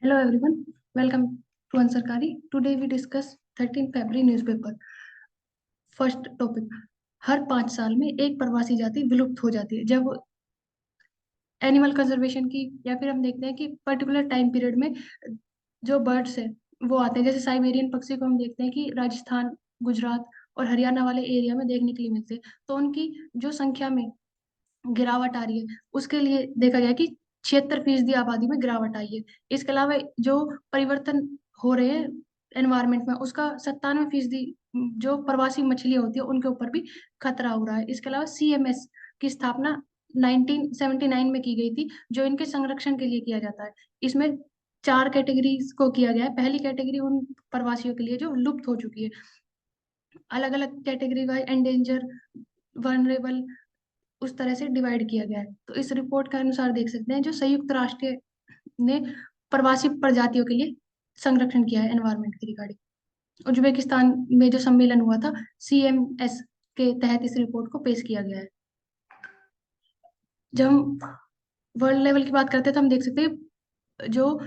Hello everyone, welcome to Ansarkari. Today we discuss 13 February newspaper. First topic, हर 5 साल में एक प्रवासी जाति विलुप्त हो जाती है। जब एनिमल कंजर्वेशन की या फिर हम देखते हैं कि पर्टिकुलर टाइम पीरियड में जो बर्ड्स है वो आते हैं, जैसे साइबेरियन पक्षी को हम देखते हैं कि राजस्थान, गुजरात और हरियाणा वाले एरिया में देखने के लिए मिलते हैं, तो उनकी जो संख्या में गिरावट आ रही है उसके लिए देखा गया कि 76% आबादी में गिरावट आई है। इसके अलावा जो परिवर्तन हो रहे हैं एनवायरमेंट में, उसका 97% जो प्रवासी मछलियां होती है उनके ऊपर भी खतरा हो रहा है। इसके अलावा सीएमएस की स्थापना 1979 में की गई थी, जो इनके संरक्षण के लिए किया जाता है। इसमें 4 कैटेगरीज को किया गया है। पहली कैटेगरी उन प्रवासियों के लिए जो लुप्त हो चुकी है, अलग अलग कैटेगरी वाइज एंडेंजर, वनरेबल, उस तरह से डिवाइड किया गया है। तो इस रिपोर्ट के अनुसार देख सकते हैं जो संयुक्त राष्ट्र ने प्रवासी प्रजातियों के लिए संरक्षण किया है एनवायरमेंट की रिगार्डिंग। उज्बेकिस्तान में जो सम्मेलन हुआ था सीएमएस के तहत इस रिपोर्ट को पेश किया गया है। जब हम वर्ल्ड लेवल की बात करते हैं तो हम देख सकते हैं जो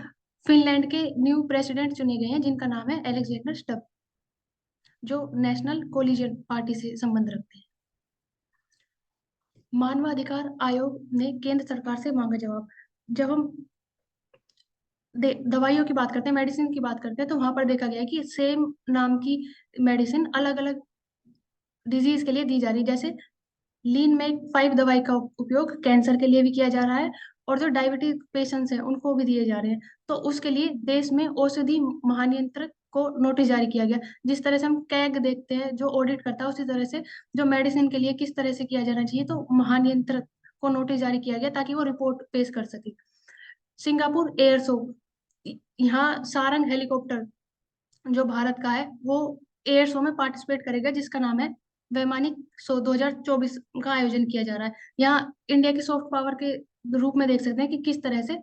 फिनलैंड के न्यू प्रेसिडेंट चुने गए हैं, जिनका नाम है एलेक्जेंडर स्टब, जो नेशनल कोलिजन पार्टी से संबंध रखते हैं। मानवाधिकार आयोग ने केंद्र सरकार से मांगा जवाब। जब हम दवाइयों की बात करते हैं, मेडिसिन की बात करते हैं, तो वहां पर देखा गया है कि सेम नाम की मेडिसिन अलग अलग डिजीज के लिए दी जा रही है। जैसे लीन में 5 दवाई का उपयोग कैंसर के लिए भी किया जा रहा है, और जो डायबिटीज पेशेंट्स हैं उनको भी दिए जा रहे हैं। तो उसके लिए देश में औषधि महानियंत्रक को नोटिस जारी किया गया। जिस तरह से हम कैग देखते हैं जो ऑडिट करता है, उसी तरह से जो मेडिसिन के लिए किस तरह से किया जाना चाहिए, तो महानियंत्रक को नोटिस जारी किया गया ताकि वो रिपोर्ट पेश कर सके। सिंगापुर एयर शो, यहाँ सारंग हेलीकॉप्टर जो भारत का है वो एयर शो में पार्टिसिपेट करेगा, जिसका नाम है वैमानिक शो 2024 का आयोजन किया जा रहा है। यहाँ इंडिया के सॉफ्ट पावर के रूप में देख सकते हैं कि किस तरह से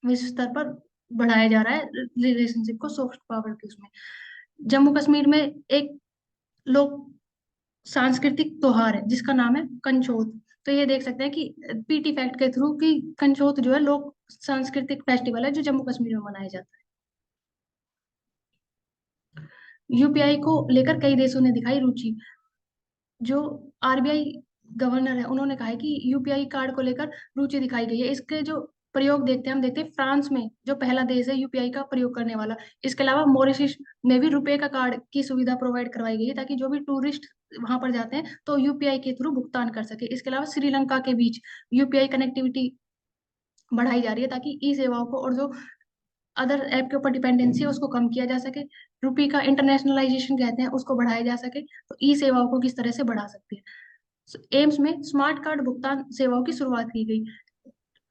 विश्व स्तर पर बढ़ाया जा रहा है रिलेशनशिप को सॉफ्ट पावर के उसमें। जम्मू कश्मीर में एक लोक सांस्कृतिक त्योहार है जिसका नाम है कंचोत। तो ये देख सकते हैं कि पीटी फैक्ट के थ्रू कि कंचोत जो है लोक सांस्कृतिक फेस्टिवल है जो जम्मू कश्मीर में मनाया जाता है। यूपीआई को लेकर कई देशों ने दिखाई रुचि। जो आरबीआई गवर्नर है उन्होंने कहा है कि यूपीआई कार्ड को लेकर रुचि दिखाई गई है। इसके जो प्रयोग देखते हैं, हम देखते हैं फ्रांस में जो पहला देश है यूपीआई का प्रयोग करने वाला। इसके अलावा मॉरिशस में भी रुपए का कार्ड की सुविधा प्रोवाइड करवाई गई है ताकि जो भी टूरिस्ट वहां पर जाते हैं तो यूपीआई के थ्रू भुगतान कर सके। इसके अलावा श्रीलंका के बीच यूपीआई कनेक्टिविटी बढ़ाई जा रही है ताकि ई सेवाओं को और जो अदर ऐप के ऊपर डिपेंडेंसी है उसको कम किया जा सके। रुपी का इंटरनेशनलाइजेशन कहते हैं, उसको बढ़ाया जा सके। तो ई सेवाओं को किस तरह से बढ़ा सकते हैं। एम्स में स्मार्ट कार्ड भुगतान सेवाओं की शुरुआत की गई।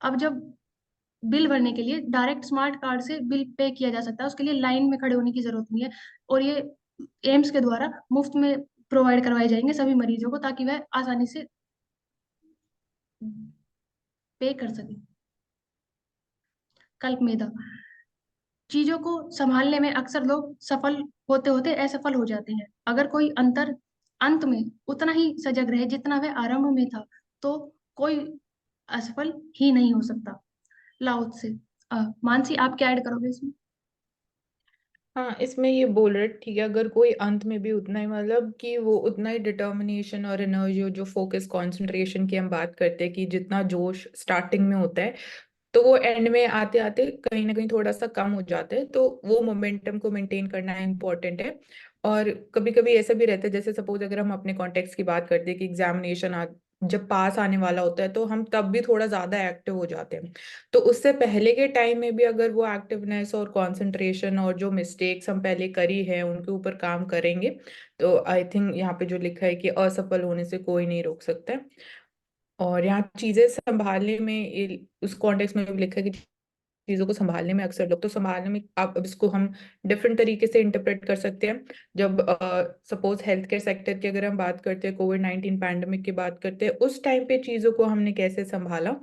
अब जब बिल भरने के लिए डायरेक्ट स्मार्ट कार्ड से बिल पे किया जा सकता है, उसके लिए लाइन में खड़े होने की जरूरत नहीं है। और ये एम्स के द्वारा मुफ्त में प्रोवाइड करवाए जाएंगे सभी मरीजों को ताकि वह आसानी से पे कर सके। कल्प मेधा, चीजों को संभालने में अक्सर लोग सफल होते होते असफल हो जाते हैं। अगर कोई अंत में उतना ही सजग रहे जितना वह आरंभ में था, तो कोई असफल ही नहीं हो सकता। लाओ से। मानसी, आप क्या ऐड करोगे इसमें? हाँ, इसमें ये बोल रहे ठीक है, अगर कोई अंत में भी उतना ही मतलब कि वो उतना ही डिटर्मिनेशन और एनर्जी, जो फोकस कंसंट्रेशन की हम बात करते हैं कि जितना जोश स्टार्टिंग में होता है तो वो एंड में आते आते कहीं ना कहीं थोड़ा सा कम हो जाता है, तो वो मोमेंटम को मेंटेन करना इम्पोर्टेंट है। और कभी कभी ऐसा भी रहता है, जैसे सपोज अगर हम अपने कॉन्टेक्स्ट की बात करते हैं कि एग्जामिनेशन जब पास आने वाला होता है तो हम तब भी थोड़ा ज्यादा एक्टिव हो जाते हैं। तो उससे पहले के टाइम में भी अगर वो एक्टिवनेस और कंसंट्रेशन और जो मिस्टेक्स हम पहले करी है उनके ऊपर काम करेंगे, तो आई थिंक यहाँ पे जो लिखा है कि असफल होने से कोई नहीं रोक सकता है। और यहाँ चीजें संभालने में उस कॉन्टेक्स्ट में भी लिखा है कि चीजों को संभालने में अक्सर लोग तो संभालने में, अब इसको हम डिफरेंट तरीके से इंटरप्रेट कर सकते हैं। जब सपोज हेल्थ केयर सेक्टर की अगर हम बात करते हैं, कोविड-19 पैंडेमिक की बात करते हैं, उस टाइम पे चीजों को हमने कैसे संभाला।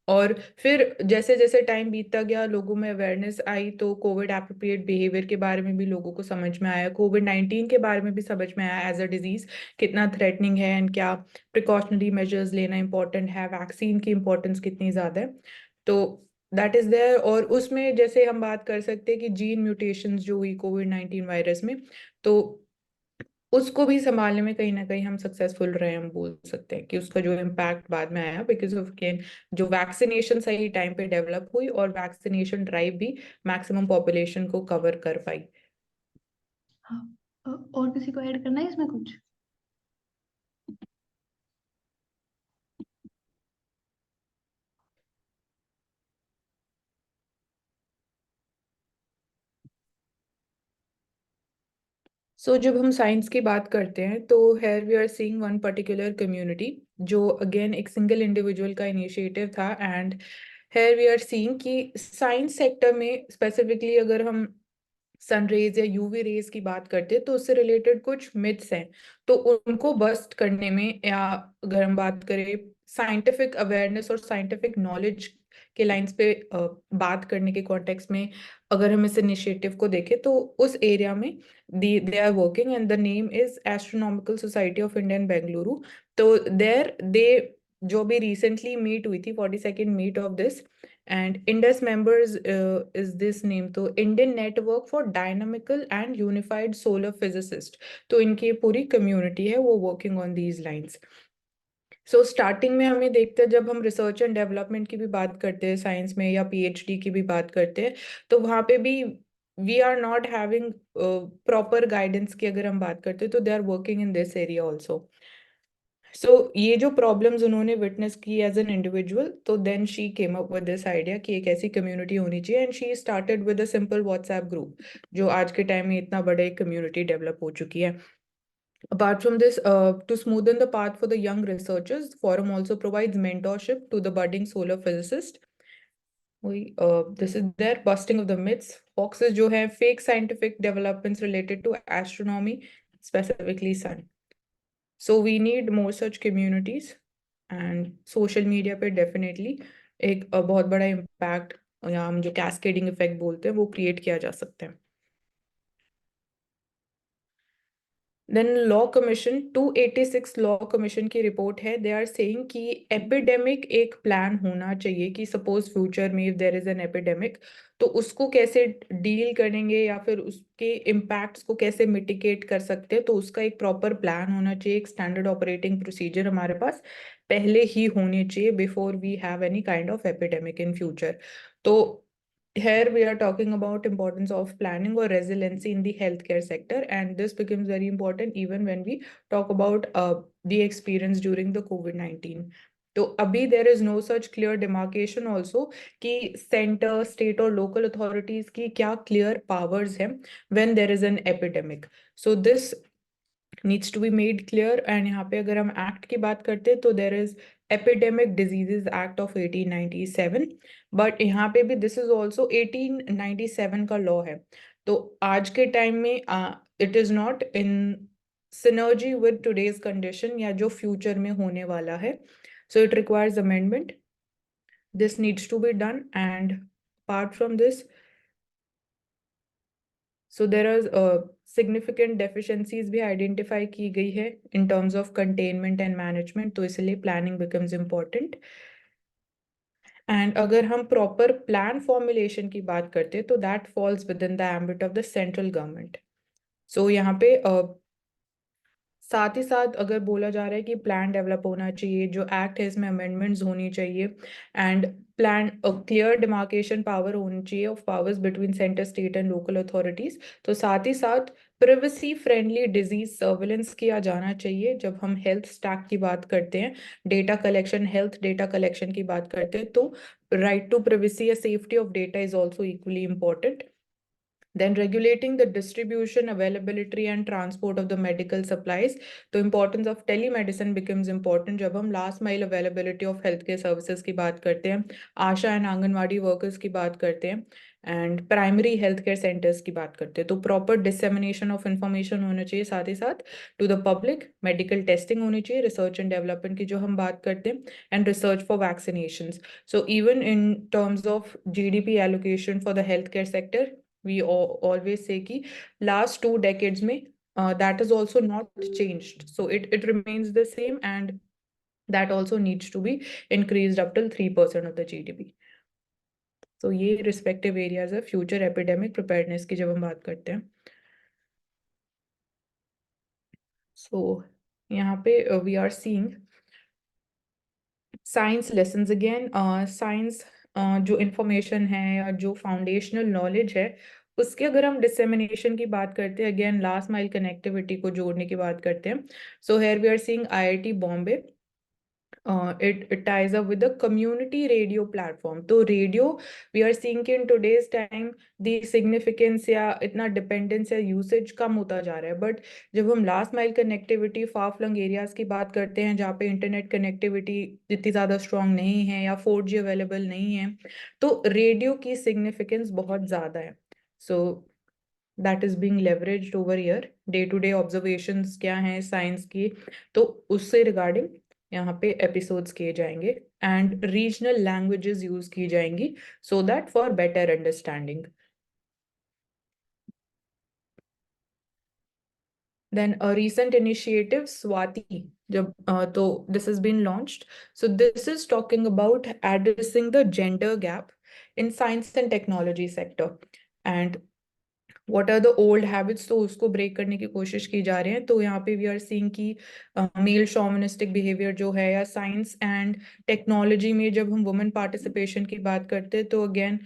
और फिर जैसे जैसे टाइम बीतता गया, लोगों में अवेयरनेस आई, तो कोविड एप्रोप्रिएट बिहेवियर के बारे में भी लोगों को समझ में आया, कोविड-19 के बारे में भी समझ में आया एज अ डिजीज कितना थ्रेटनिंग है एंड क्या प्रिकॉशनरी मेजर्स लेना इंपॉर्टेंट है, वैक्सीन की इंपॉर्टेंस कितनी ज्यादा है। तो दैट इज देयर। और उसमें जैसे हम बात कर सकते हैं कि जीन म्यूटेशंस जो हुई कोविड-19 वायरस में, तो उसको भी संभालने में कहीं ना कहीं हम सक्सेसफुल रहे, हम बोल सकते हैं कि उसका जो इम्पैक्ट बाद में आया बिकॉज ऑफ के जो वैक्सीनेशन सही टाइम पे डेवलप हुई और वैक्सीनेशन ड्राइव भी मैक्सिमम पॉपुलेशन को कवर कर पाई। हाँ, और किसी को ऐड करना है इसमें कुछ? जब हम साइंस की बात करते हैं तो here we are seeing one particular community जो अगेन एक सिंगल इंडिविजुअल का इनिशिएटिव था। And here we are seeing कि साइंस सेक्टर में स्पेसिफिकली अगर हम सन रेज या यूवी रेज की बात करते हैं तो उससे रिलेटेड कुछ मिथ्स हैं, तो उनको बस्ट करने में, या अगर हम बात करें साइंटिफिक अवेयरनेस और साइंटिफिक नॉलेज के लाइंस पे बात करने के कॉन्टेक्स्ट में अगर हम इस इनिशिएटिव को देखें तो उस एरिया में they are working and the name is astronomical society of India in Bengaluru. तो देयर दे जो भी रिसेंटली मीट हुई थी 42nd meet of this, and Indus members is this name तो Indian Network for Dynamical and Unified Solar Physicist। तो इनकी पूरी community है वो working on these lines. Starting में हमें देखते हैं जब हम रिसर्च एंड डेवलपमेंट की भी बात करते हैं साइंस में या पीएचडी की भी बात करते हैं, तो वहाँ पे भी we are not having proper guidance की अगर हम बात करते हैं तो they are working in this area also. ये जो प्रॉब्लम्स उन्होंने विटनेस की एज एन इंडिविजुअल, तो then she came up with this idea कि एक ऐसी कम्युनिटी होनी चाहिए and she started with a simple WhatsApp group जो आज के टाइम में इतना बड़ा एक कम्युनिटी डेवलप हो चुकी है। Apart from this, to smoothen the path for the young researchers, Forum also provides mentorship to the budding solar physicist. This is their busting of the myths. Foxes जो है fake scientific developments related to astronomy, specifically sun. So we need more such communities and social media पे definitely एक बहुत बड़ा impact या हम जो cascading effect बोलते हैं वो create किया जा सकता है। Then law commission 286 law commission की रिपोर्ट है, दे आर सेइंग कि एपिडेमिक एक प्लान होना चाहिए कि सपोज फ्यूचर में if there is an epidemic तो उसको कैसे डील करेंगे या फिर उसके इम्पैक्ट्स को कैसे मिटिगेट कर सकते हैं, तो उसका एक प्रॉपर प्लान होना चाहिए, एक स्टैंडर्ड ऑपरेटिंग प्रोसीजर हमारे पास पहले ही होने चाहिए before we have any kind of epidemic in future. तो here we are talking about importance of planning or resiliency in the healthcare sector, and this becomes very important even when we talk about the experience during the COVID-19. तो अभी there is no such clear demarcation also कि center, state और local authorities की क्या clear powers हैं when there is an epidemic. So this needs to be made clear। and यहाँ पे अगर हम एक्ट की बात करते हैं तो there is epidemic diseases act of 1897, but यहाँ पे भी दिस इज ऑल्सो 1897 का लॉ है। तो आज के टाइम में it is not in synergy with today's condition या जो फ्यूचर में होने वाला है, so it requires amendment, this needs to be done. And apart from this, so there are significant deficiencies भी identify की गई है in terms of containment and management, तो इसलिए planning becomes important। and अगर हम proper plan formulation की बात करते हैं तो that falls within the ambit of the central government। so यहाँ पे साथ ही साथ अगर बोला जा रहा है कि प्लान डेवलप होना चाहिए, जो एक्ट है इसमें अमेंडमेंट्स होनी चाहिए and plan clear demarcation power होनी चाहिए of powers between centre, state and local authorities. तो साथ ही साथ प्रिवेसी फ्रेंडली डिजीज सर्विलेंस किया जाना चाहिए। जब हम हेल्थ स्टैक की बात करते हैं, data collection, health data collection की बात करते हैं, तो राइट टू प्रिवेसी या safety of data is also equally important. Then regulating the distribution, availability and transport of the medical supplies. तो importance of telemedicine becomes important जब हम last mile availability of healthcare services की बात करते हैं, आशा and anganwadi workers की बात करते हैं and primary health care centres की बात करते हैं। तो प्रॉपर डिसेमिनेशन ऑफ इंफॉर्मेशन होना चाहिए, साथ ही साथ to the public medical testing होनी चाहिए, रिसर्च एंड डेवलपमेंट की जो हम बात करते हैं and research for vaccination. So even in terms of GDP allocation for the health care sector, we always say कि last 2 decades में that is also not changed, so it remains the same and that also needs to be increased up till 3% of the GDP। तो ये respective areas है future epidemic preparedness की जब हम बात करते हैं। सो यहाँ पे we are seeing science lessons again. Science जो इंफॉर्मेशन है या जो फाउंडेशनल नॉलेज है उसके अगर हम डिसेमिनेशन की बात करते हैं, अगेन लास्ट माइल कनेक्टिविटी को जोड़ने की बात करते हैं। So here we are seeing IIT Bombay, it ties up with the community radio platform. तो रेडियो वी आर सीइंग कि in today's time the significance या इतना डिपेंडेंस या यूसेज कम होता जा रहा है, बट जब हम last mile connectivity far flung areas की बात करते हैं जहाँ पे इंटरनेट कनेक्टिविटी इतनी ज़्यादा स्ट्रांग नहीं है या 4G अवेलेबल नहीं है, तो रेडियो की सिग्निफिकेंस बहुत ज़्यादा है। So that is being leveraged over year. Day to day observations क्या हैं साइंस की, तो उससे रिगार्डिंग यहाँ पे एपिसोड्स किए जाएंगे एंड रीजनल लैंग्वेजेस यूज की जाएंगी so that for better understanding. Then a recent initiative, Swati, so this has been launched. So this is talking about addressing the gender gap in science and technology sector. And what are the old habits, तो उसको break करने की कोशिश की जा रही है। तो यहाँ पे वी आर सीइंग कि मेल शॉविनिस्टिक बिहेवियर जो है या साइंस एंड टेक्नोलॉजी में जब हम वुमेन पार्टिसिपेशन की बात करते हैं तो again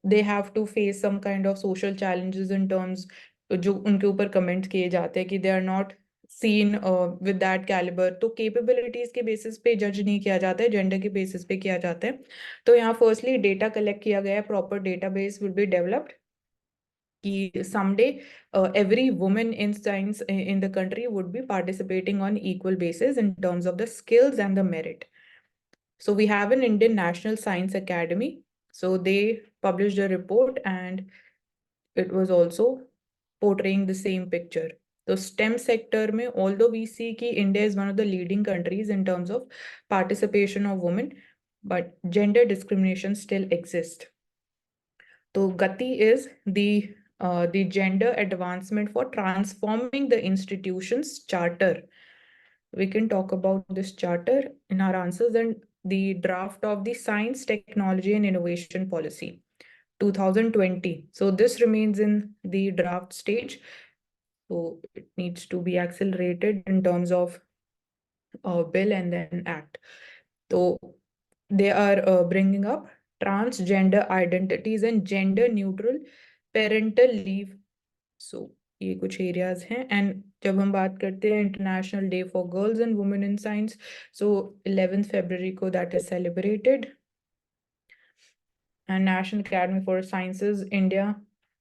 they have to face some kind of social challenges in terms, जो उनके ऊपर कमेंट किए जाते हैं कि they are not seen with that calibre. तो कैपेबिलिटीज के बेसिस पे जज नहीं किया जाता है, जेंडर के बेसिस पे किया जाता है। तो यहाँ फर्स्टली डेटा कलेक्ट किया गया है, proper database will be developed कि someday every woman in science in the country would be participating on equal basis in terms of the skills and the merit. So we have an Indian National Science Academy. So they published a report and it was also portraying the same picture. So STEM sector में, although we see कि India is one of the leading countries in terms of participation of women, but gender discrimination still exists. So Gati is the gender advancement for transforming the institution's charter. We can talk about this charter in our answers and the draft of the Science, Technology and Innovation Policy 2020. So this remains in the draft stage. So it needs to be accelerated in terms of bill and then act. So they are bringing up transgender identities and gender neutral parental leave. So ये कुछ areas हैं। And जब हम बात करते हैं international day for girls and women in science, so 11 फरवरी को that is celebrated. And national academy for sciences India,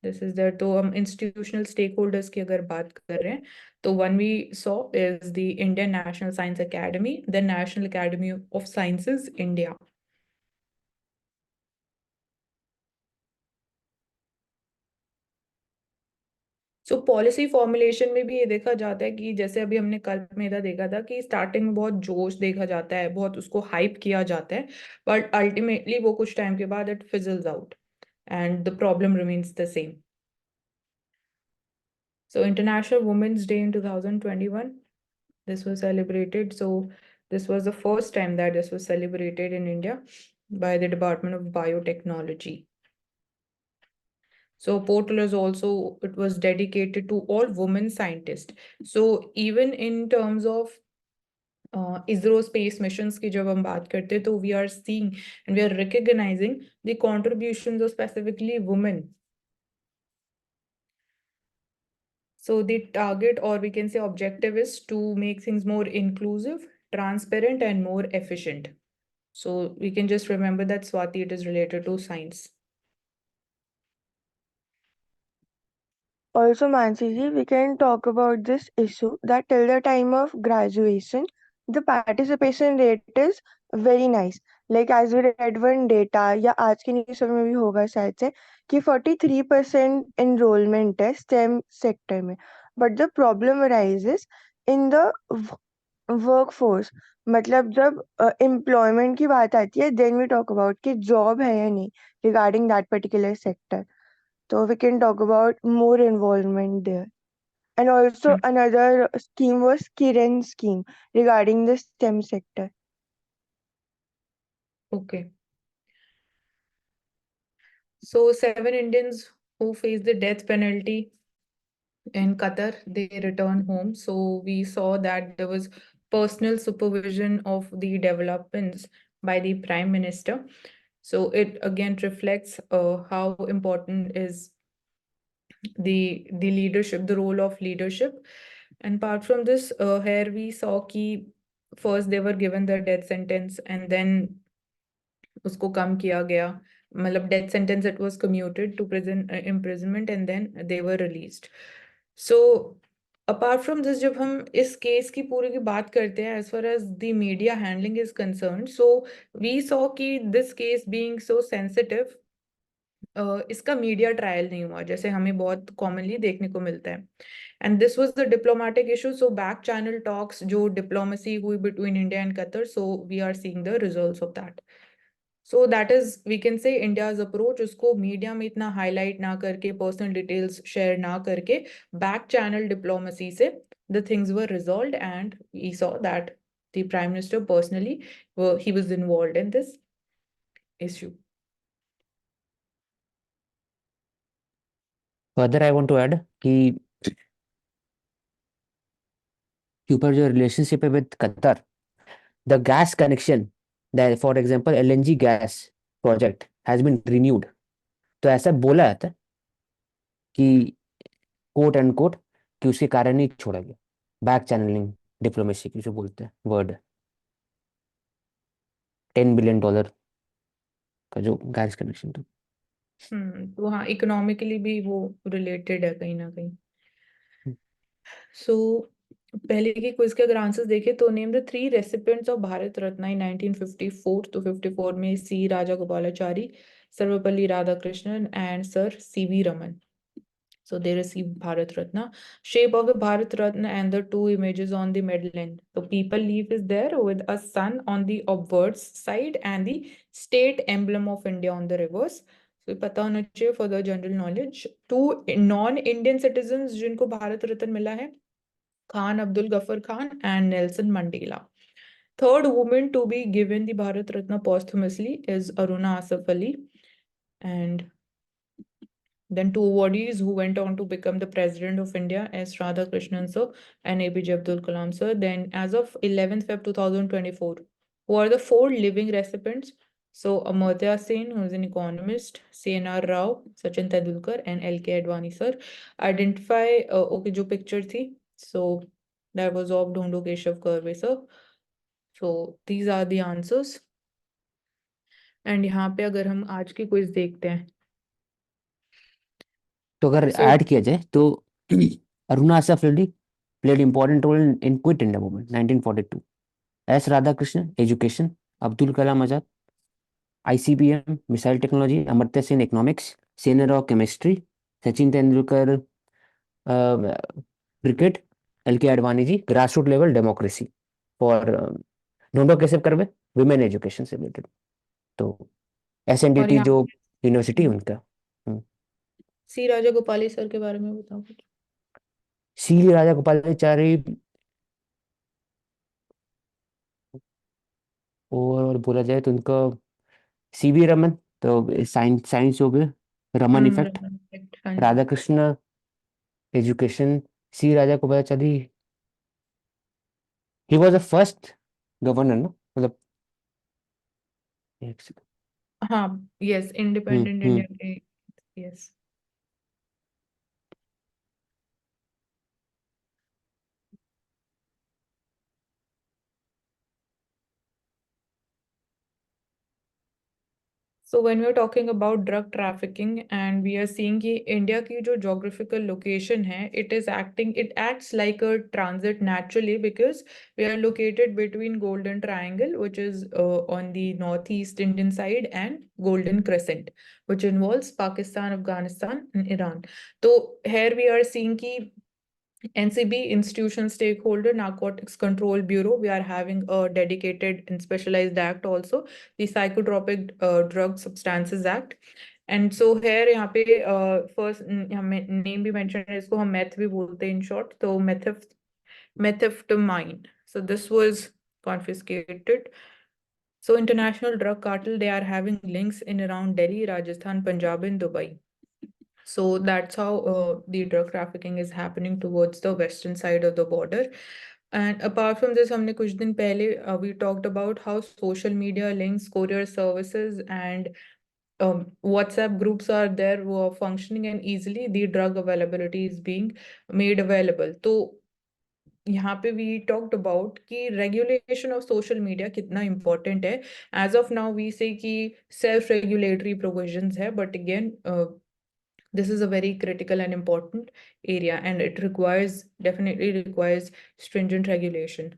this is there. तो हम इंस्टीट्यूशनल स्टेक होल्डर्स की अगर बात कर रहे हैं तो one we saw is the Indian national science academy, the national academy of sciences India. So policy formulation में भी ये देखा जाता है कि जैसे अभी हमने कल मेरा देखा था कि स्टार्टिंग में बहुत जोश देखा जाता है, बहुत उसको हाइप किया जाता है, बट अल्टीमेटली वो कुछ टाइम के बाद it fizzles out and the problem remains the same. So International Women's Day in 2021, this was celebrated. So this was the first time that this was celebrated in India by the Department of Biotechnology. So portal is also, it was dedicated to all women scientists. So even in terms of ISRO space missions की जब हम बात करते हैं तो we are seeing and we are recognizing the contributions of specifically women. So the target, or we can say objective, is to make things more inclusive, transparent and more efficient. So we can just remember that Swati, it is related to science. Also, Mansi ji, we can talk about this issue that till the time of graduation, the participation rate is very nice. Like as we read one data, या आज की news में भी होगा शायद से कि 43% enrollment है STEM sector में. But the problem arises in the workforce. मतलब जब employment की बात आती है, then we talk about कि job है या नहीं regarding that particular sector. So we can talk about more involvement there. And also another scheme was Kiran scheme regarding the STEM sector. Okay. So 7 Indians who faced the death penalty in Qatar, they returned home. So we saw that there was personal supervision of the developments by the Prime Minister. So it again reflects how important is the leadership, the role of leadership. And apart from this, here we saw कि first they were given the death sentence and then उसको कम किया गया, मतलब death sentence, it was commuted to prison imprisonment and then they were released. So apart from this, जब हम इस case की पूरी की बात करते हैं, as far as the media handling is concerned, so we saw कि this case being so sensitive, इसका मीडिया ट्रायल नहीं हुआ जैसे हमें बहुत कॉमनली देखने को मिलता है. And this was the diplomatic issue. So back channel talks जो डिप्लोमेसी हुई between India and Qatar, so we are seeing the results of that. So that is, we can say, India's approach. उसको media में इतना highlight ना करके, personal details share ना करके, back channel diplomacy से the things were resolved and we saw that the prime minister personally ही was involved in this issue. Further, I want to add कि ऊपर जो रिलेशनशिप है with Qatar, the gas connection, that for example LNG gas project has been renewed. तो ऐसा बोला जाता है कि कोट एंड कोट कि उसके कारण ही छोड़ा गया. बैक चैनलिंग डिप्लोमेसी की जो बोलते हैं वर्ड, $10 बिलियन का जो गैस कनेक्शन था. तो हाँ, इकोनॉमिकली भी वो रिलेटेड है कहीं ना कहीं. सो पहले के क्विज के अगर आंसर्स देखें तो name the 3 recipients of Bharat Ratna in 1954 to 54 में C Rajagopalachari, Sarvepalli Radhakrishnan and sir CV Raman. So they received Bharat Ratna. Shape of the Bharat Ratna and the 2 images on the medal end. So people leaf is there with a sun on the obverse side and the state emblem of India on the reverse. So पता होना चाहिए for the general knowledge. 2 non-Indian citizens जिनको भारत रत्न मिला है, Khan Abdul Ghaffar Khan and Nelson Mandela. Third woman to be given the Bharat Ratna posthumously is Aruna Asaf Ali. And then 2 awardees who went on to become the President of India, S. Radhakrishnan sir and APJ Abdul Kalam sir. Then as of 11th Feb 2024, who are the 4 living recipients? So Amartya Sen, who is an economist, CNR Rao, Sachin Tendulkar and LK Advani sir. Identify, okay, जो picture थी, so that was of Dhondo Keshav Karve sir. So these are the answers. And यहाँ पे अगर हम आज की quiz देखते हैं, तो अगर So- ऐड किया जाए तो Aruna Asaf Reddy played important role in Quit India movement 1942. S. Radhakrishnan, education. Abdul Kalam Azad, ICBM, missile technology. Amartya Sen, economics. Senior Rao, chemistry. Sachin Tendulkar, cricket. LK Advani ji, grassroots level democracy. For ढूंढो कैसे करवे, women education से related. तो SNDT यहाँ- जो university उनका. सी राजागोपाली sir के बारे में बताओ कुछ. सी राजागोपालाचारी और बोला जाए तो उनका सीवी रमन, तो साइंस हो गया, रमन इफेक्ट. रमन effect, हाँ जी. Radhakrishna education. C Rajagopalachari, he was the first governor ना, मतलब एक सेकंड. हाँ, यस, इंडिपेंडेंट इंडिया के, yes. So when we are talking about drug trafficking and we are seeing कि India की जो geographical location है, it acts like a transit naturally because we are located between Golden Triangle, which is on the northeast Indian side, and Golden Crescent, which involves Pakistan, Afghanistan, and Iran. So here we are seeing कि NCB, Institution Stakeholder Narcotics Control Bureau, we are having a dedicated and specialized act also, the Psychotropic Drug Substances Act. And so here यहाँ पे first name भी mentioned है, इसको हम meth भी बोलते हैं in short, तो methamphetamine. So this was confiscated. So international drug cartel, they are having links in around Delhi, Rajasthan, Punjab, and Dubai. So that's how the drug trafficking is happening towards the western side of the border. And apart from this, हमने कुछ दिन पहले we talked about how social media links, courier services, and WhatsApp groups are there who are functioning, and easily the drug availability is being made available. तो यहाँ पे we talked about कि regulation of social media कितना important है. As of now we say कि self-regulatory provisions है, but again this is a very critical and important area, and it definitely requires stringent regulation.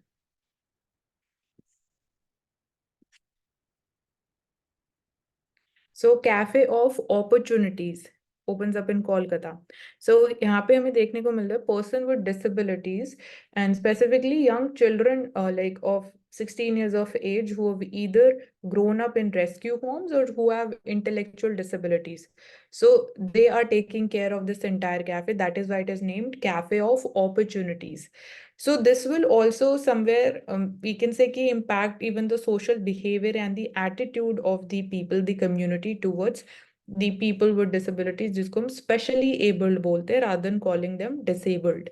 So Cafe of Opportunities opens up in Kolkata. So यहाँ पे हमें देखने को मिल रहा है person with disabilities, and specifically young children like of 16 years of age who have either grown up in rescue homes or who have intellectual disabilities. So they are taking care of this entire cafe. That is why it is named Cafe of Opportunities. So this will also somewhere we can say ki impact even the social behavior and the attitude of the people, the community towards the people with disabilities, जिसको हम specially abled बोलते हैं rather than calling them disabled.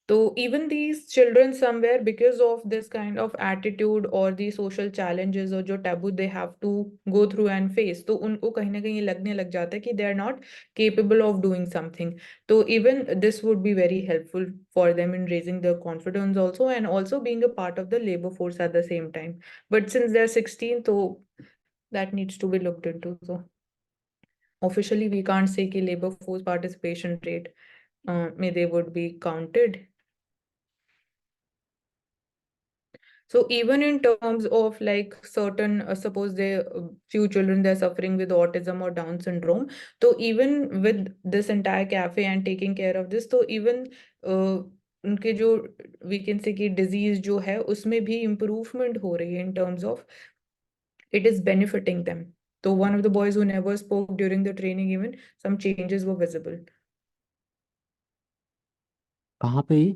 So even these children somewhere, because of this kind of attitude or the social challenges or जो taboo they have to go through and face, तो उनको कहीं ना कहीं ये लगने लग जाता है कि they are not capable of doing something. So even this would be very helpful for them in raising their confidence also, and also being a part of the labor force at the same time. But since they're 16, so that needs to be looked into. So officially we can't say कि labor force participation rate may they would be counted. So even in terms of like certain, suppose they few children they're suffering with autism or Down syndrome. So even with this entire cafe and taking care of this, तो even उनके जो we can say कि disease जो है उसमें भी improvement हो रही है in terms of it is benefiting them. So one of the boys who never spoke during the training, even some changes were visible. कहाँ पे ये?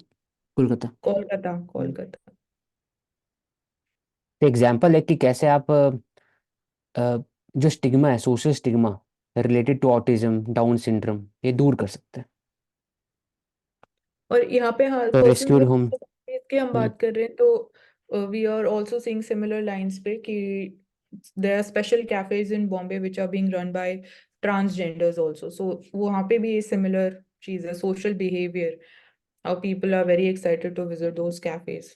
कोलकाता। कोलकाता. एग्जाम्पल है कि कैसे आप जो स्टिग्मा है, social stigma related to autism, down syndrome, ये दूर कर सकते हैं। और यहाँ पे हाँ तो पर्सन रेस्क्यूड होम। की हम बात कर रहे हैं, तो we are also seeing similar lines पे कि there are special cafes in Bombay which are being run by transgenders also. So वहाँ पे भी ये सिमिलर चीज है, social behaviour, how people are very excited to visit those cafes.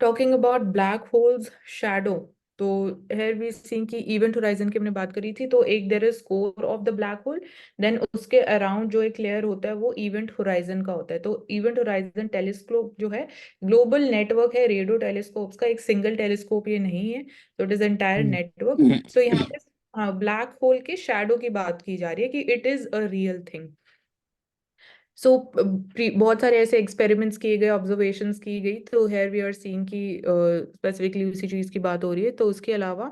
Talking about black holes shadow, तो here we seeing कि event horizon की हमने बात करी थी, तो एक there is core of the black whole, then उसके अराउंड जो एक लेयर होता है वो इवेंट होराइजन का होता है. तो इवेंट होराइजन टेलीस्कोप जो है ग्लोबल नेटवर्क है रेडियो टेलीस्कोप्स का, एक सिंगल टेलीस्कोप ये नहीं है, तो इट इज एंटायर नेटवर्क. सो यहाँ पे ब्लैक होल के शैडो की बात की जा रही है कि it is a real thing. So बहुत सारे ऐसे एक्सपेरिमेंट्स किए गए, ऑब्जर्वेशंस की गई, तो हेयर वी आर सीइंग कि स्पेसिफिकली उसी चीज की बात हो रही है. तो उसके अलावा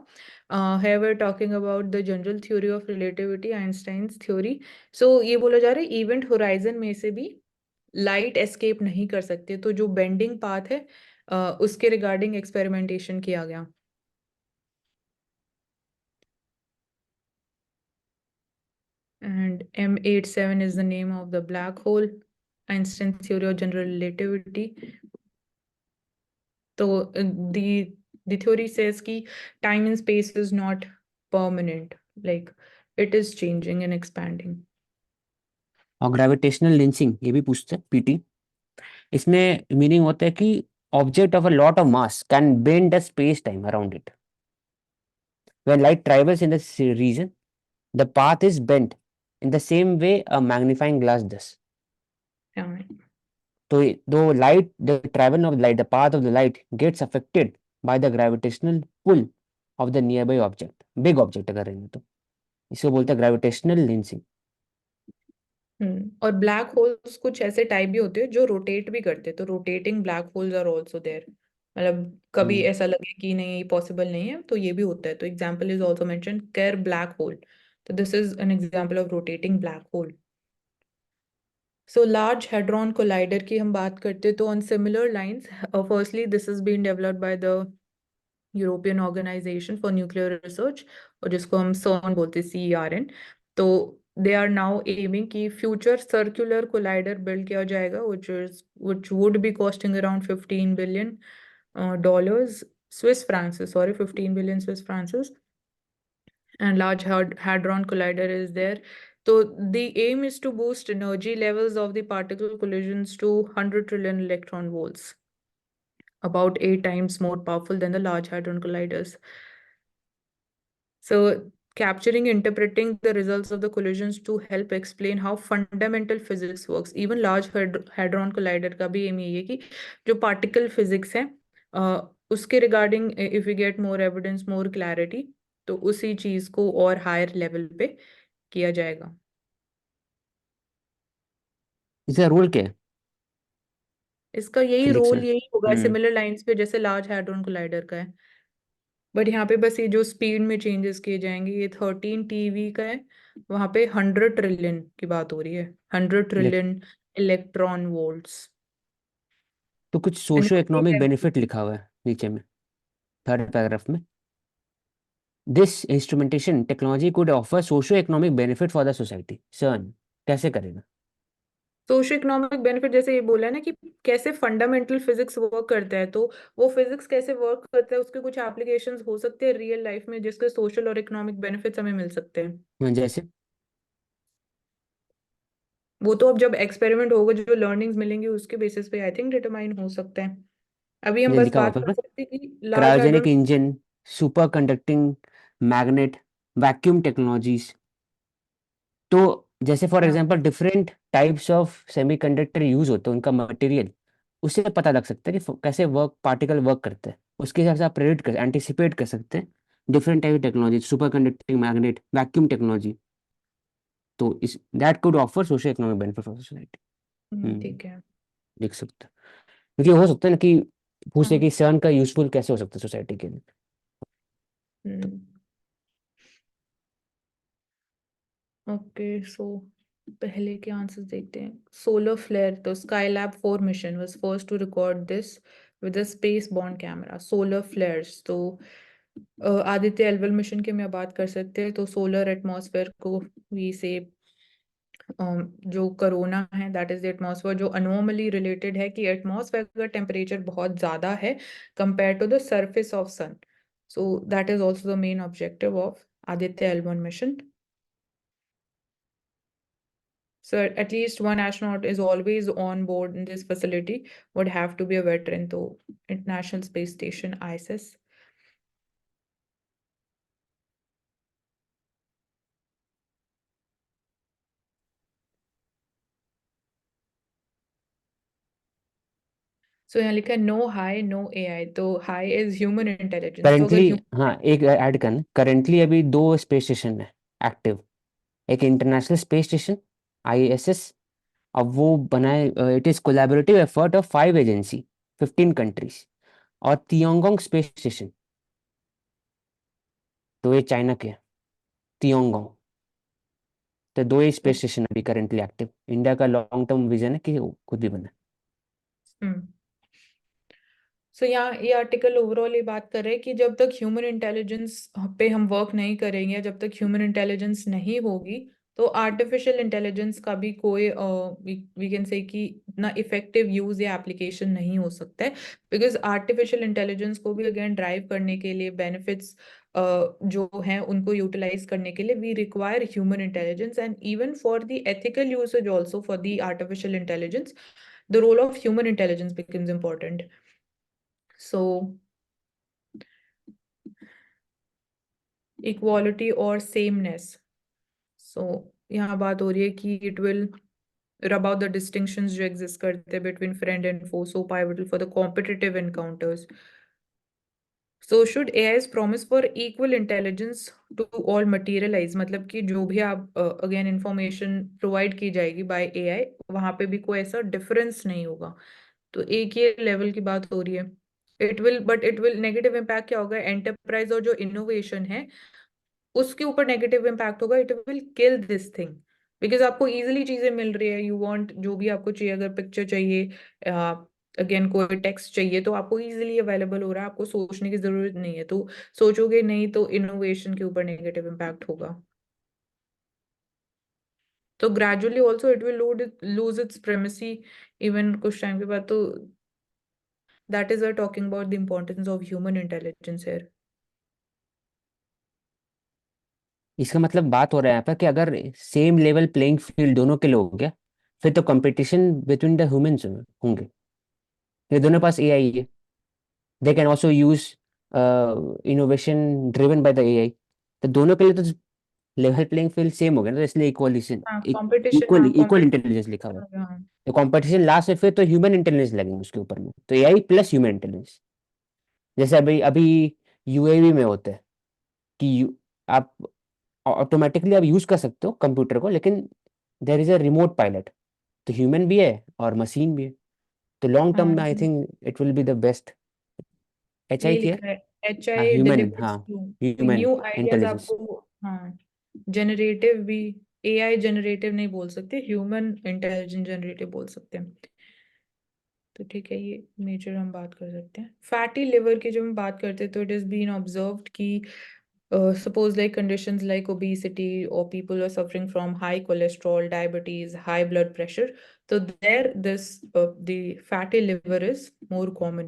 here we are talking about the general theory of relativity, Einstein's theory. So ये बोला जा रहा है इवेंट होराइजन में से भी लाइट एस्केप नहीं कर सकते, तो जो बेंडिंग पाथ है उसके रिगार्डिंग एक्सपेरिमेंटेशन किया गया. And M87 is the name of the black hole, Einstein theory of general relativity. So the theory says कि time and space is not permanent, like it is changing and expanding. और gravitational lensing ये भी पूछते हैं PT. इसमें meaning होता है कि object of a lot of mass can bend the space time around it. When light travels in the region the path is bent in the same way a magnifying glass does. Yeah. तो दो light the travel of light the path of the light gets affected by the gravitational pull of the nearby object, big object अगर रहेंगे तो इसको बोलते हैं gravitational lensing. और black holes कुछ ऐसे टाइप भी होते हैं जो रोटेट भी करते हैं, तो rotating black holes are also there. मतलब कभी ऐसा लगे कि नहीं पॉसिबल नहीं है तो ये भी होता है. तो example is also mention Kerr black hole, तो this is an example of rotating black hole. So large hadron collider की हम बात करते तो on similar lines, firstly this is been developed by the European organisation for nuclear research, और जिसको हम CERN बोलते हैं, CERN। तो दे आर नाउ एमिंग कि फ्यूचर सर्कुलर कोलाइडर बिल्ड किया जाएगा, which would be costing around 15 billion dollars, Swiss francs, sorry, 15 billion Swiss francs, and Large Hadron Collider is there. So the aim is to boost energy levels of the particle collisions to 100 trillion electron volts, about 8 times more powerful than the Large Hadron Colliders. So capturing, interpreting the results of the collisions to help explain how fundamental physics works. Even Large Hadron Collider का भी aim यही है कि जो particle physics है, उसके regarding if we get more evidence, more clarity, तो उसी चीज को और हायर लेवल पे किया जाएगा। इसका रूल क्या है इसका यही फिजिक्स रोल में? यही होगा सिमिलर लाइंस पे जैसे लार्ज हैड्रॉन कोलाइडर का है, बट यहाँ पे बस ये जो स्पीड में चेंजेस किए जाएंगे। ये 13 TeV का है, वहां पे 100 ट्रिलियन की बात हो रही है, 100 ट्रिलियन इलेक्ट्रॉन वोल्ट्स। तो कुछ एंड सोशो इकोनॉमिक बेनिफिट लिखा हुआ है नीचे में, थर्ड पैराग्राफ में। This instrumentation technology could offer socio economic benefit for the society. CERN कैसे करेगा? सोशो इकोनॉमिक बेनिफिट जैसे ये बोला है ना कि कैसे फंडामेंटल फिजिक्स वर्क करता है, तो वो फिजिक्स कैसे वर्क करता है उसके कुछ एप्लीकेशंस हो सकते हैं रियल लाइफ में, जिसके सोशल और इकोनॉमिक बेनिफिट्स हमें मिल सकते हैं। जैसे वो तो अब जब एक्सपेरिमेंट होगा, जो लर्निंग्स मिलेंगी उसके बेसिस पे आई थिंक डिटरमाइन हो सकते हैं। अभी हम ये बस लिखा हुआ बात कर पर सकते हैं कि large cryogenic hydrogen. Engine, super conducting magnet, vacuum technologies. तो जैसे फॉर हाँ, example different types of semiconductor use होते हैं, उनका मटेरियल, उससे पता लग सकता है कि कैसे वर्क पार्टिकल वर्क करते हैं। उसके हिसाब से आप प्रेडिक्ट कर एंटिसिपेट कर सकते हैं different type technology, super conducting magnet, vacuum technology. तो इस that could offer social economic benefit for society. ठीक है। लिख सकते हैं, क्योंकि हो सकता है ना कि पूछे हाँ। कि CERN का यूजफुल कैसे हो सकता है सोसाइटी के लिए। ओके, सो पहले के आंसर्स देखते हैं। सोलर फ्लेयर, तो Skylab 4 mission was first to record this with a space born camera. Solar flares, तो आदित्य एल1 मिशन की मैं बात कर सकते हैं। तो सोलर एटमॉस्फेयर को वी से जो कोरोना है, दैट इज द एटमॉस्फेयर, जो अनोमली रिलेटेड है कि एटमॉस्फेयर का टेम्परेचर बहुत ज्यादा है compare to the surface of sun. So that is also the main objective of Aditya एल1 mission. So at least one astronaut is always on board in this facility, would have to be a veteran to International Space Station ISS. So यहाँ लिखा है no high no AI, तो high is human intelligence. तो अगर currently, हाँ एक add करना, currently अभी 2 स्पेस स्टेशन है एक्टिव। एक इंटरनेशनल स्पेस स्टेशन ISS, अब वो बनाए, it is collaborative effort of 5 agency, 15 countries. और तियोंगोंग स्पेस स्टेशन, तो ये चाइना के हैं, तियोंगोंग। तो 2 ही स्पेस स्टेशन अभी करेंटली एक्टिव। इंडिया का लॉन्ग टर्म विजन है कि वो खुद भी बने। सो यहाँ ये आर्टिकल ओवरऑल ये बात कर रहे हैं कि जब तक ह्यूमन इंटेलिजेंस पे हम वर्क नहीं करेंगे, या जब तक ह्यूमन इंटेलिजेंस नहीं होगी, तो आर्टिफिशियल इंटेलिजेंस का भी कोई वी कैन से कि इतना इफेक्टिव यूज या एप्लीकेशन नहीं हो सकता है। बिकॉज आर्टिफिशियल इंटेलिजेंस को भी अगेन ड्राइव करने के लिए, बेनिफिट्स जो हैं उनको यूटिलाइज करने के लिए, we require human intelligence. And even for the ethical usage also for the artificial intelligence, the role of human intelligence becomes important. So equality और सेमनेस, सो यहाँ बात हो रही है कि it will rub out the distinctions जो exist करते हैं between friend and foe, so pivotal for the competitive encounters. So should AI's promise for equal intelligence to all materialize, मतलब कि जो भी आप अगेन इंफॉर्मेशन प्रोवाइड की जाएगी बाय AI, वहां पे भी कोई ऐसा डिफरेंस नहीं होगा, तो एक ही लेवल की बात हो रही है। इट विल नेगेटिव इम्पैक्ट क्या होगा, एंटरप्राइज और जो इनोवेशन है उसके ऊपर नेगेटिव इम्पैक्ट होगा। It will kill this thing. Because आपको इजीली चीजें मिल रही है, यू वांट जो भी आपको चाहिए, अगर पिक्चर चाहिए, अगेन कोई टेक्स्ट चाहिए, तो आपको इजीली अवेलेबल हो रहा है, आपको सोचने की जरूरत नहीं है। तो सोचोगे नहीं तो इनोवेशन के ऊपर नेगेटिव इम्पैक्ट होगा। तो gradually also it will lose its primacy even कुछ टाइम के बाद। तो that is talking about the importance of human intelligence here. इसका मतलब बात हो रहा है यहाँ पर कि अगर सेम लेवल प्लेइंग फील्ड दोनों के लिए हो गया, फिर तो कंपटीशन बिटवीन द ह्यूमंस होंगे। ये दोनों पास एआई है, they can also use innovation driven by the AI. तो दोनों के लिए तो लेवल प्लेइंग फील्ड सेम हो गया ना, तो इसलिए इक्वलिशन हाँ कंपटीशन, इक्वल हाँ इक्वल इंटेलिजेंस लिखा हुआ है। कंपटीशन, हाँ तो कंपटीशन लास्ट में फिर तो ह्यूमन इंटेलिजेंस लगेंगे उसके ऊपर में, तो एआई प्लस ह्यूमन इंटेलिजेंस। जैसे अभी अभी यूएवी में होता है कि आप ऑटोमेटिकली आप यूज कर सकते हो कंप्यूटर को, लेकिन there is a remote pilot, तो ह्यूमन भी है और मशीन भी है। तो लॉन्ग टर्म हाँ। में I think it will be the best. H I ये क्या है? लिखा है हाँ, HI ह्यूमन, हाँ, delivers to human new ideas intelligence. आपको। हाँ जनरेटिव भी, AI जनरेटिव नहीं बोल सकते, ह्यूमन इंटेलिजेंट जनरेटिव बोल सकते हैं। तो ठीक है, ये मेजर हम बात कर सकते हैं। फैटी लिवर की जब हम बात करते हैं तो इट इज बीन ऑब्जर्व्ड कि suppose like conditions like obesity or people are suffering from high cholesterol, diabetes, high blood pressure, so there this the fatty liver is more common.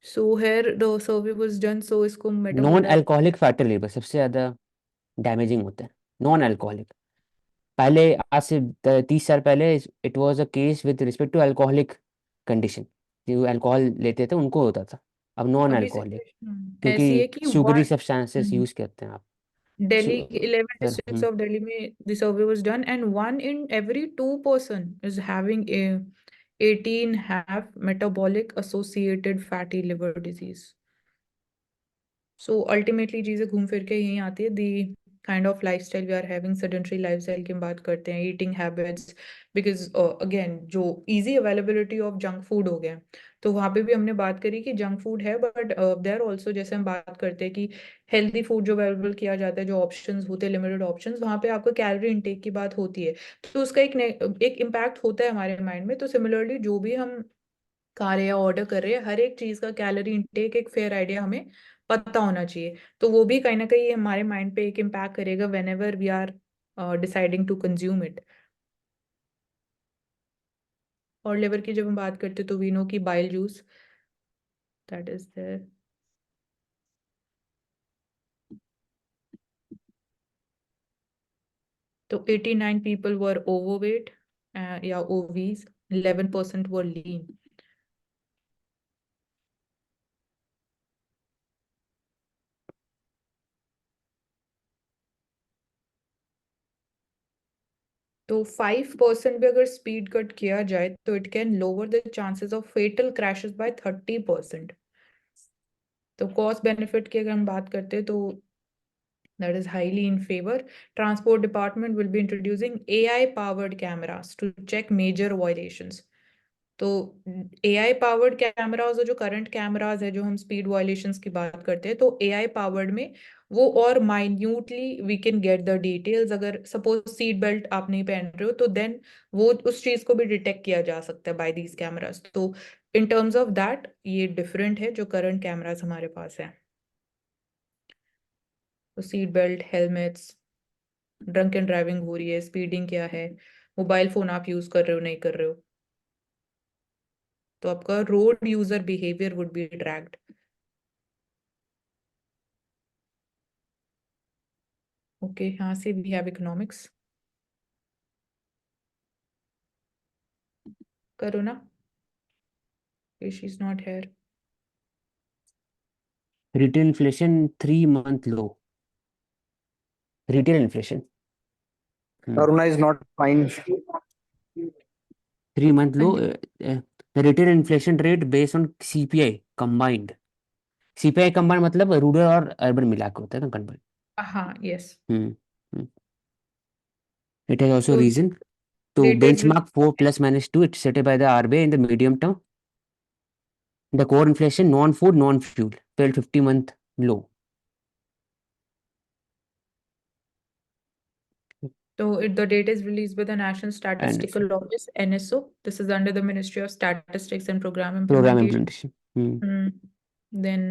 So here the survey was done, so इसको non metabolic। Alcoholic fatty liver सबसे ज्यादा damaging होता है, non alcoholic. पहले आज से 30 साल पहले it was a case with respect to alcoholic condition, जो अल्कोहल लेते थे उनको होता था। अब नॉन अभी अल्कोहलिक, सिचुएशन क्योंकि ऐसी है कि शुगरी वन सब्सटेंसेस यूज करते हैं आप। दिल्ली सु- 11 फिर districts of Delhi में the survey was done and 1 in every 2 person is having a 18 have metabolic associated fatty liver disease. So ultimately चीजें घूम फिर के यहीं आती है, the kind of lifestyle we are having, sedentary lifestyle की हम बात करते हैं, ईटिंग हैबिट्स, बिकॉज अगेन जो easy availability of junk food हो गया, तो वहाँ पे भी हमने बात करी कि जंक फूड है, बट देयर ऑल्सो जैसे हम बात करते हैं कि हेल्दी फूड जो अवेलेबल किया जाता है, जो ऑप्शंस होते हैं, लिमिटेड ऑप्शंस, वहाँ पे आपको कैलोरी इंटेक की बात होती है, तो उसका एक इम्पैक्ट होता है हमारे माइंड में। तो सिमिलरली जो भी हम खा रहे हैं, ऑर्डर कर रहे हैं, हर एक चीज का कैलोरी इंटेक एक फेयर आइडिया हमें पता होना चाहिए। तो वो भी कहीं ना कहीं हमारे माइंड पे एक इम्पैक्ट करेगा whenever we are deciding to consume it. और लिवर की जब हम बात करते हैं तो वी नो की bile juice that is there. तो 89 पीपल वर ओवरवेट या ओवीज, 11% वर लीन। तो 5% भी अगर स्पीड कट किया जाए तो it can lower the chances of fatal crashes by 30%। तो कॉस्ट बेनिफिट की अगर हम बात करते हैं तो that is highly in favor. Transport Department will be introducing AI powered cameras to check major violations. तो AI powered cameras और जो current cameras है, जो हम speed violations की बात करते हैं, तो AI powered में वो और minutely we can get the details। अगर suppose seat belt आप नहीं पहन रहे हो तो then वो उस चीज को भी detect किया जा सकता है by these cameras। तो in terms of that ये different है जो current cameras हमारे पास है। तो seat belt, helmets, drunk and driving हो रही है, स्पीडिंग क्या है, मोबाइल फोन आप यूज कर रहे हो नहीं कर रहे हो, तो आपका road user behaviour would be tracked. Okay, यहाँ से वी हैव इकोनॉमिक्स। करो ना, she is not here. Retail inflation 3 month low, retail inflation Aruna is not fine. 3 month हाँ low. जी, The retail inflation rate based on CPI combined. CPI combined मतलब rural और urban मिला के होता है ना combined. हाँ yes. Hmm It has also तो reason to dated, benchmark 4 ± 2. It's set by the RBI in the medium term. The core inflation non-food non-fuel fell 50-month low. So the data is released by the National Statistical Office, NSO. This is under the Ministry of Statistics and Program program Implementation. implementation. Then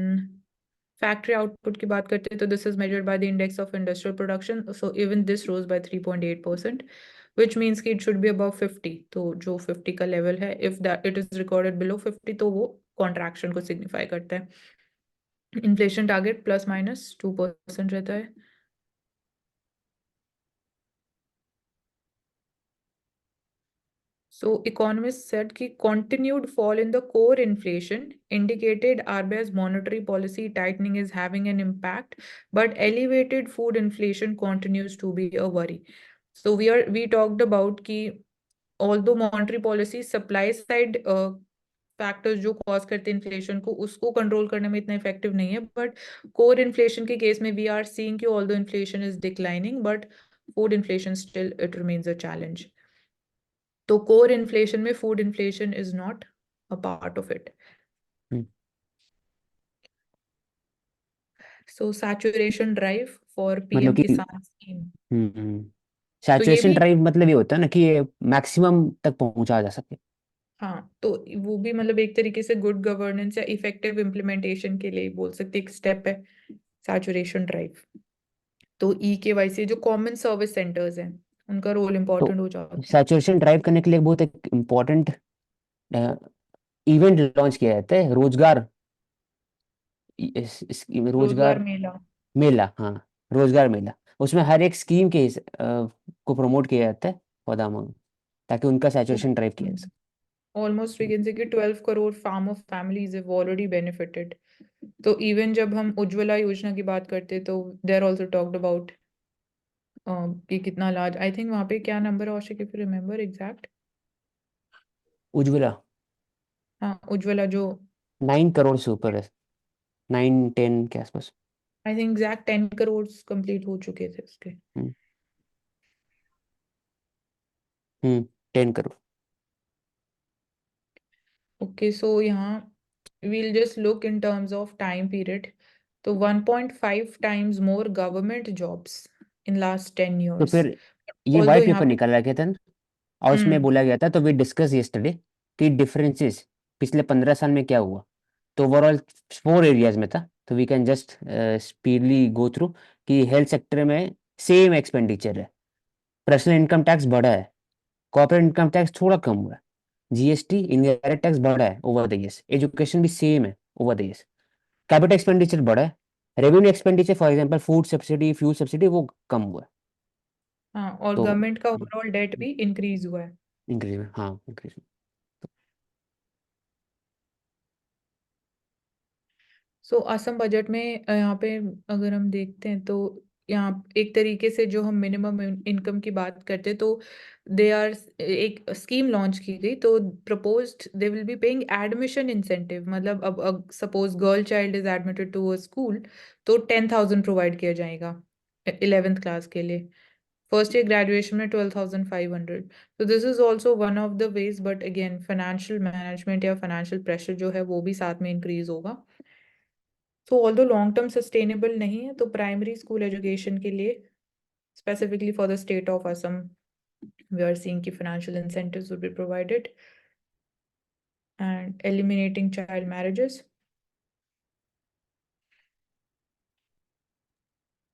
factory output की बात करते हैं तो this is measured by the index of industrial production. So even this rose by 3.8%, which means कि it should be above 50. तो जो 50 का level है, if that it is recorded below 50 तो वो contraction को signify करता है. Inflation target plus minus 2% रहता है. So economists said कि continued fall in the core inflation indicated RBI's monetary policy tightening is having an impact, but elevated food inflation continues to be a worry. So we talked about कि although monetary policy supply side factors जो cause करते हैं inflation को उसको control करने में इतना effective नहीं है, बट कोर इन्फ्लेशन के केस में वी आर सीइंग कि although inflation is declining but food inflation still it remains a challenge. तो कोर इन्फ्लेशन में food inflation is not a part of it. So saturation drive for मतलब PM कि किसान scheme. Saturation भी drive मतलब ये होता है ना कि ये मैक्सिमम तक पहुंचा जा सके. हाँ, तो वो भी मतलब एक तरीके से गुड गवर्नेंस या इफेक्टिव इम्प्लीमेंटेशन के लिए बोल सकते एक स्टेप है सैचुरेशन ड्राइव. तो ई-केवाईसी जो कॉमन सर्विस सेंटर्स हैं उनका रोल तो इम्पोर्टेंट हो जाता है. सैचुरेशन ड्राइव करने के लिए बहुत एक इम्पोर्टेंट इवेंट लॉन्च किया जाता है, रोजगार रोजगार रोजगार मेला. मेला. हाँ, रोजगार मेला. उसमें हर एक स्कीम के को प्रमोट किया जाता है पौधा मांग, ताकि उनका सैचुरेशन ड्राइव किया जा सके. ऑलमोस्ट वी कैन से कि 12 crore farmer families have already benefited. तो इवन जब हम उज्ज्वला योजना की बात करते हैं तो they are also talked about कि कितना लार्ज. आई थिंक वहां पे क्या नंबर है Aushik, if you remember exact. Ujjwala हाँ, उज्ज्वला जो 9 करोड़ से ऊपर है, 9-10 के आसपास. I think exact 10 crore complete हो चुके थे उसके. हम्म 10 करोड़. ओके, सो यहाँ we'll just look in terms of time period. तो 1.5 times more government jobs in last 10 तो years. फिर ये Although वाइट यहाँ पेपर पे निकाला गया था ना, और उसमें बोला गया था, तो वी डिस्कस यस्टरडे कि डिफरेंसेस पिछले 15 साल में क्या हुआ. तो ओवरऑल 4 एरियाज में था. तो we can just speedily go through कि हेल्थ सेक्टर में सेम एक्सपेंडिचर है, पर्सनल इनकम टैक्स बढ़ा है, कॉर्पोरेट इनकम टैक्स थोड़ा कम हुआ है, जीएसटी इनडायरेक्ट टैक्स बढ़ा है ओवर द ईयर्स, एजुकेशन भी सेम है over the years, capital expenditure बढ़ा है, revenue expenditure for example food subsidy fuel subsidy वो कम हुआ है. हाँ, और तो गवर्नमेंट का ओवरऑल डेट भी इंक्रीज हुआ है. इंक्रीज में, हाँ इंक्रीज. सो असम बजट में यहाँ पे अगर हम देखते हैं तो यहाँ एक तरीके से जो हम मिनिमम इनकम की बात करते हैं तो दे आर एक स्कीम लॉन्च की गई. तो proposed they will be paying admission incentive. मतलब अब suppose girl child is admitted to a school तो 10,000 प्रोवाइड किया जाएगा 11th क्लास के लिए. फर्स्ट ईयर ग्रेजुएशन में 12,500. तो this is also one of the ways, but again financial management या फाइनेंशियल प्रेशर जो है वो भी साथ में इंक्रीज होगा. तो ऑल्दो लॉन्ग टर्म सस्टेनेबल नहीं है तो प्राइमरी स्कूल एजुकेशन के लिए specifically for the state of Assam we are seeing कि financial incentives will be provided and eliminating child marriages.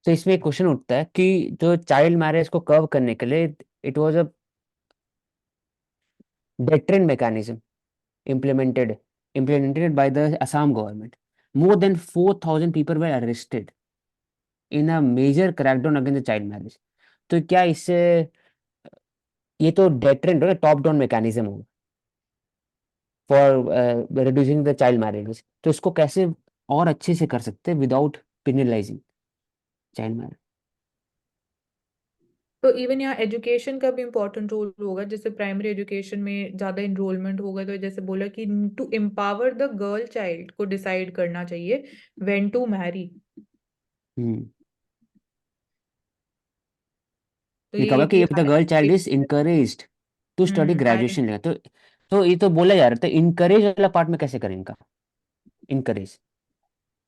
तो इसमें एक क्वेश्चन उठता है कि जो चाइल्ड मैरिज को कर्व करने के लिए it was a deterrent mechanism implemented implemented by the Assam government. More than 4,000 people were arrested in a major crackdown against the child marriage. तो क्या इससे ये तो deterrent होगा, टॉप डाउन मैकेनिज्म होगा for reducing the child marriages. तो इसको कैसे और अच्छे से कर सकते हैं विदाउट पिनलाइजिंग चाइल्ड मैरिज. तो इवन यहाँ एजुकेशन का भी इम्पोर्टेंट रोल होगा. जैसे प्राइमरी एजुकेशन में ज्यादा इनरोलमेंट होगा तो जैसे बोला कि to empower the girl child को डिसाइड करना चाहिए व्हेन टू मैरी. तो ये ये कहा एक कि ये if the girl child is encouraged to study graduation लेगा, तो ये तो बोला जा रहा था. इनकरेज वाला पार्ट में कैसे करें इनका, इनकरेज